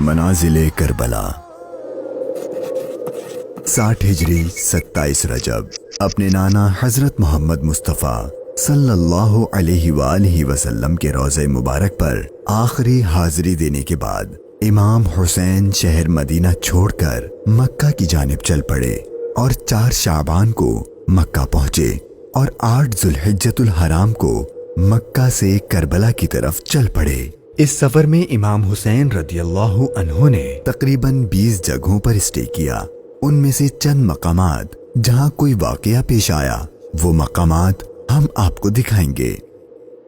منازل کربلا 60 ہجری 27 رجب اپنے نانا حضرت محمد مصطفیٰ صلی اللہ علیہ وآلہ وسلم کے روضہ مبارک پر آخری حاضری دینے کے بعد امام حسین شہر مدینہ چھوڑ کر مکہ کی جانب چل پڑے اور 4 شعبان کو مکہ پہنچے اور 8 ذوالحجۃ الحرام کو مکہ سے کربلا کی طرف چل پڑے۔ اس سفر میں امام حسین رضی اللہ عنہ نے تقریباً 20 جگہوں پر اسٹے کیا۔ ان میں سے چند مقامات جہاں کوئی واقعہ پیش آیا وہ مقامات ہم آپ کو دکھائیں گے۔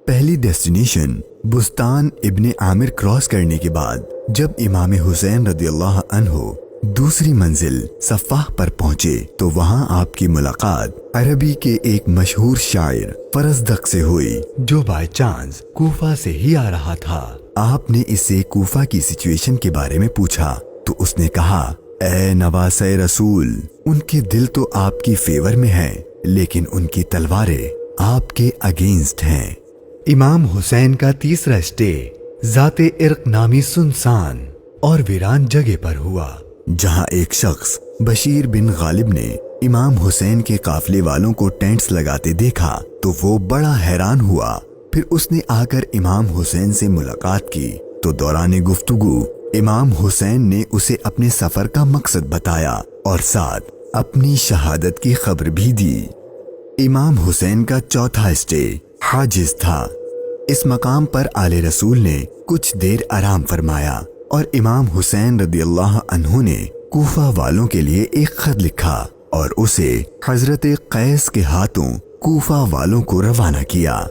پہلی ڈیسٹینیشن بستان ابن عامر کراس کرنے کے بعد جب امام حسین رضی اللہ عنہ دوسری منزل صفاح پر پہنچے تو وہاں آپ کی ملاقات عربی کے ایک مشہور شاعر فرزدق سے ہوئی جو بائی چانس کوفہ سے ہی آ رہا تھا۔ آپ نے اس سے کوفہ کی سچویشن کے بارے میں پوچھا تو اس نے کہا، اے نواسۂ رسول، ان کے دل تو آپ کی فیور میں ہیں لیکن ان کی تلواریں آپ کے اگینسٹ ہیں۔ امام حسین کا تیسرا اسٹے ذات ارق نامی سنسان اور ویران جگہ پر ہوا، جہاں ایک شخص بشیر بن غالب نے امام حسین کے قافلے والوں کو ٹینٹس لگاتے دیکھا تو وہ بڑا حیران ہوا۔ پھر اس نے آ کر امام حسین سے ملاقات کی تو دوران گفتگو امام حسین نے اسے اپنے سفر کا مقصد بتایا اور ساتھ اپنی شہادت کی خبر بھی دی۔ امام حسین کا چوتھا اسٹے حاجز تھا۔ اس مقام پر آل رسول نے کچھ دیر آرام فرمایا اور امام حسین رضی اللہ عنہ نے کوفہ والوں کے لیے ایک خط لکھا اور اسے حضرت قیس کے ہاتھوں کوفہ والوں کو روانہ کیا۔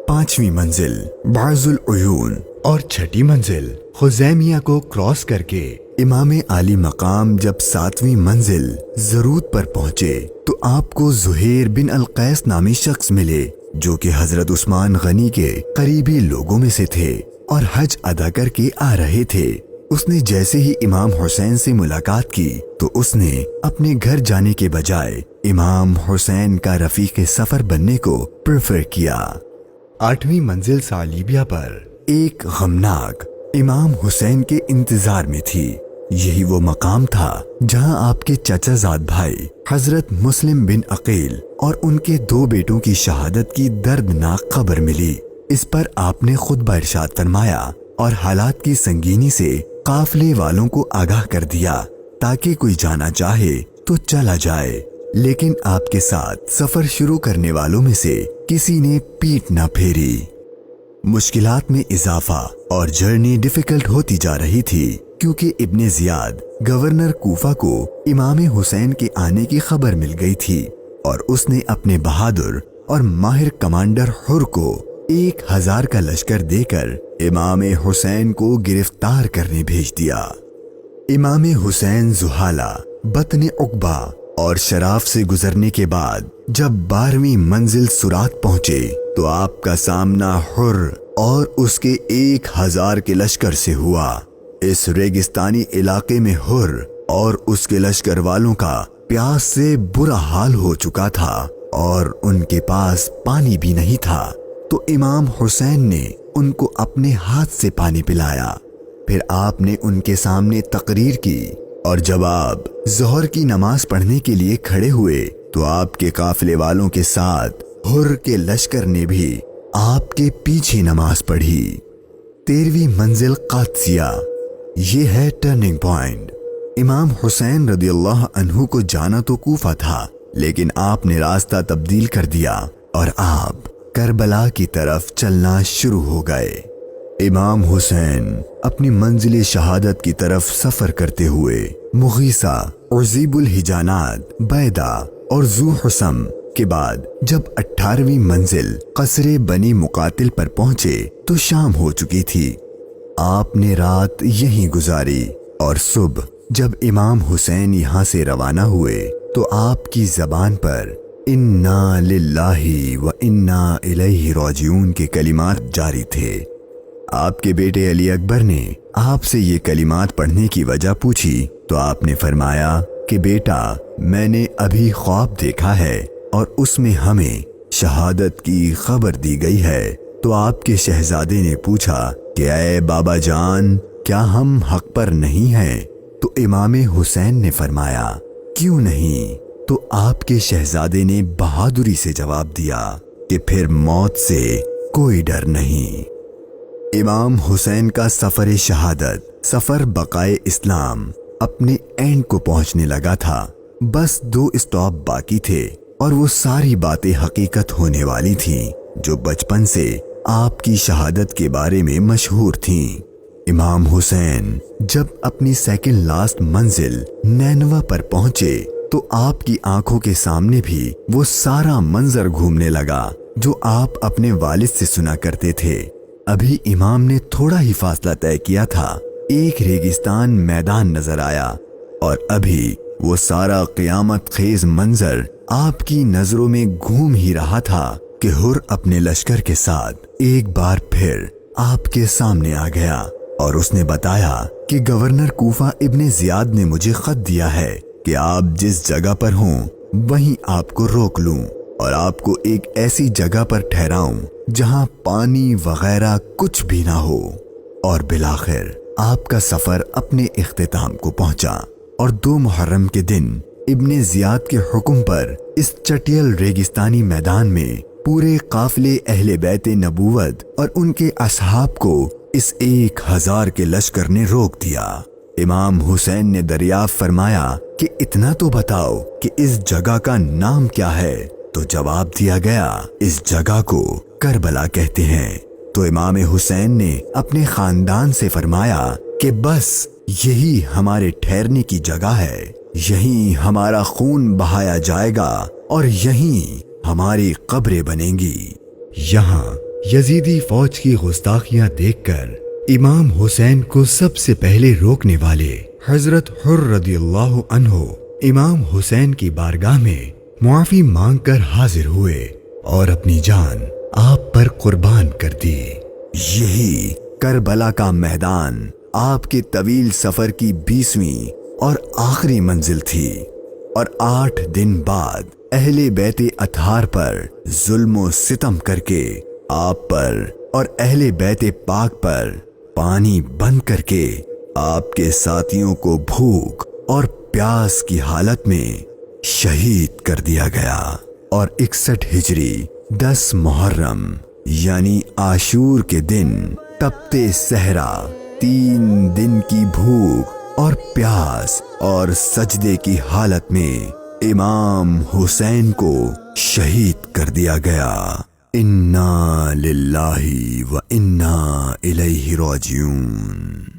5ویں منزل بعض العیون اور 6ٹھی منزل خزیمیہ کو کراس کر کے امام عالی مقام جب 7ویں منزل زرود پر پہنچے تو آپ کو زہیر بن القیس نامی شخص ملے جو کہ حضرت عثمان غنی کے قریبی لوگوں میں سے تھے اور حج ادا کر کے آ رہے تھے۔ اس نے جیسے ہی امام حسین سے ملاقات کی تو اس نے اپنے گھر جانے کے بجائے امام حسین کا رفیق سفر بننے کو پریفر کیا۔ 8ویں منزل صالیبیہ پر ایک غمناک امام حسین کے انتظار میں تھی۔ یہی وہ مقام تھا جہاں آپ کے چچا زاد بھائی حضرت مسلم بن عقیل اور ان کے 2 بیٹوں کی شہادت کی دردناک خبر ملی۔ اس پر آپ نے خطبہ ارشاد فرمایا اور حالات کی سنگینی سے قافلے والوں کو آگاہ کر دیا تاکہ کوئی جانا چاہے تو چلا جائے، لیکن آپ کے ساتھ سفر شروع کرنے والوں میں سے کسی نے پیٹ نہ پھیری۔ مشکلات میں اضافہ اور جرنی ڈیفیکلٹ ہوتی جا رہی تھی کیونکہ ابن زیاد گورنر کوفہ کو امام حسین کے آنے کی خبر مل گئی تھی اور اس نے اپنے بہادر اور ماہر کمانڈر حر کو 1000 کا لشکر دے کر امام حسین کو گرفتار کرنے بھیج دیا۔ امام حسین زحالہ، بطن عقبہ اور شراف سے گزرنے کے بعد جب 12ویں منزل سرات پہنچے تو آپ کا سامنا حر اور اس کے 1000 کے لشکر سے ہوا۔ اس ریگستانی علاقے میں حر اور اس کے لشکر والوں کا پیاس سے برا حال ہو چکا تھا اور ان کے پاس پانی بھی نہیں تھا، تو امام حسین نے ان کو اپنے ہاتھ سے پانی پلایا۔ پھر آپ نے ان کے سامنے تقریر کی اور جب آپ ظہر کی نماز پڑھنے کے لیے کھڑے ہوئے تو آپ کے قافلے والوں کے ساتھ حر کے لشکر نے بھی آپ کے پیچھے نماز پڑھی۔ 13ویں منزل قادسیہ، یہ ہے ٹرننگ پوائنٹ۔ امام حسین رضی اللہ عنہ کو جانا تو کوفہ تھا لیکن آپ نے راستہ تبدیل کر دیا اور آپ کربلا کی طرف چلنا شروع ہو گئے۔ امام حسین اپنی منزل شہادت کی طرف سفر کرتے ہوئے مغیثہ، عزیب الحجانات، بیدہ اور ذو حسم کے بعد جب 18ویں منزل قصر بنی مقاتل پر پہنچے تو شام ہو چکی تھی۔ آپ نے رات یہیں گزاری اور صبح جب امام حسین یہاں سے روانہ ہوئے تو آپ کی زبان پر انا للہ و انا الیہ راجعون کے کلمات جاری تھے۔ آپ کے بیٹے علی اکبر نے آپ سے یہ کلمات پڑھنے کی وجہ پوچھی تو آپ نے فرمایا کہ بیٹا، میں نے ابھی خواب دیکھا ہے اور اس میں ہمیں شہادت کی خبر دی گئی ہے۔ تو آپ کے شہزادے نے پوچھا کہ اے بابا جان، کیا ہم حق پر نہیں ہیں؟ تو امام حسین نے فرمایا کیوں نہیں؟ تو آپ کے شہزادے نے بہادری سے جواب دیا کہ پھر موت سے کوئی ڈر نہیں۔ امام حسین کا سفر شہادت، سفر بقائے اسلام اپنے اینڈ کو پہنچنے لگا تھا۔ بس 2 اسٹاپ باقی تھے اور وہ ساری باتیں حقیقت ہونے والی تھیں جو بچپن سے آپ کی شہادت کے بارے میں مشہور تھیں۔ امام حسین جب اپنی سیکنڈ لاسٹ منزل نینوا پر پہنچے تو آپ کی آنکھوں کے سامنے بھی وہ سارا منظر گھومنے لگا جو آپ اپنے والد سے سنا کرتے تھے۔ ابھی امام نے تھوڑا ہی فاصلہ طے کیا تھا، ایک ریگستان میدان نظر آیا اور ابھی وہ سارا قیامت خیز منظر آپ کی نظروں میں گھوم ہی رہا تھا کہ ہر اپنے لشکر کے ساتھ ایک بار پھر آپ کے سامنے آ گیا اور اس نے بتایا کہ گورنر کوفہ ابن زیاد نے مجھے خط دیا ہے کہ آپ جس جگہ پر ہوں وہیں آپ کو روک لوں اور آپ کو ایک ایسی جگہ پر ٹھہراؤں جہاں پانی وغیرہ کچھ بھی نہ ہو۔ اور بالآخر آپ کا سفر اپنے اختتام کو پہنچا اور 2 محرم کے دن ابن زیاد کے حکم پر اس چٹیل ریگستانی میدان میں پورے قافلے اہل بیت نبوت اور ان کے اصحاب کو اس 1000 کے لشکر نے روک دیا۔ امام حسین نے دریافت فرمایا کہ اتنا تو بتاؤ کہ اس جگہ کا نام کیا ہے؟ تو جواب دیا گیا اس جگہ کو کربلا کہتے ہیں۔ تو امام حسین نے اپنے خاندان سے فرمایا کہ بس یہی ہمارے ٹھہرنے کی جگہ ہے، یہیں ہمارا خون بہایا جائے گا اور یہیں ہماری قبریں بنیں گی۔ یہاں یزیدی فوج کی گستاخیاں دیکھ کر امام حسین کو سب سے پہلے روکنے والے حضرت حر رضی اللہ عنہ امام حسین کی بارگاہ میں معافی مانگ کر حاضر ہوئے اور اپنی جان آپ پر قربان کر دی۔ یہی کربلا کا میدان آپ کے طویل سفر کی 20ویں اور آخری منزل تھی، اور 8 دن بعد اہل بیت اطہار پر ظلم و ستم کر کے آپ پر اور اہل بیت پاک پر پانی بند کر کے آپ کے ساتھیوں کو بھوک اور پیاس کی حالت میں شہید کر دیا گیا۔ اور 61 ہجری 10 محرم یعنی عاشور کے دن تپتے صحرا 3 دن کی بھوک اور پیاس اور سجدے کی حالت میں امام حسین کو شہید کر دیا گیا۔ انا للہ و انا الیہ راجعون۔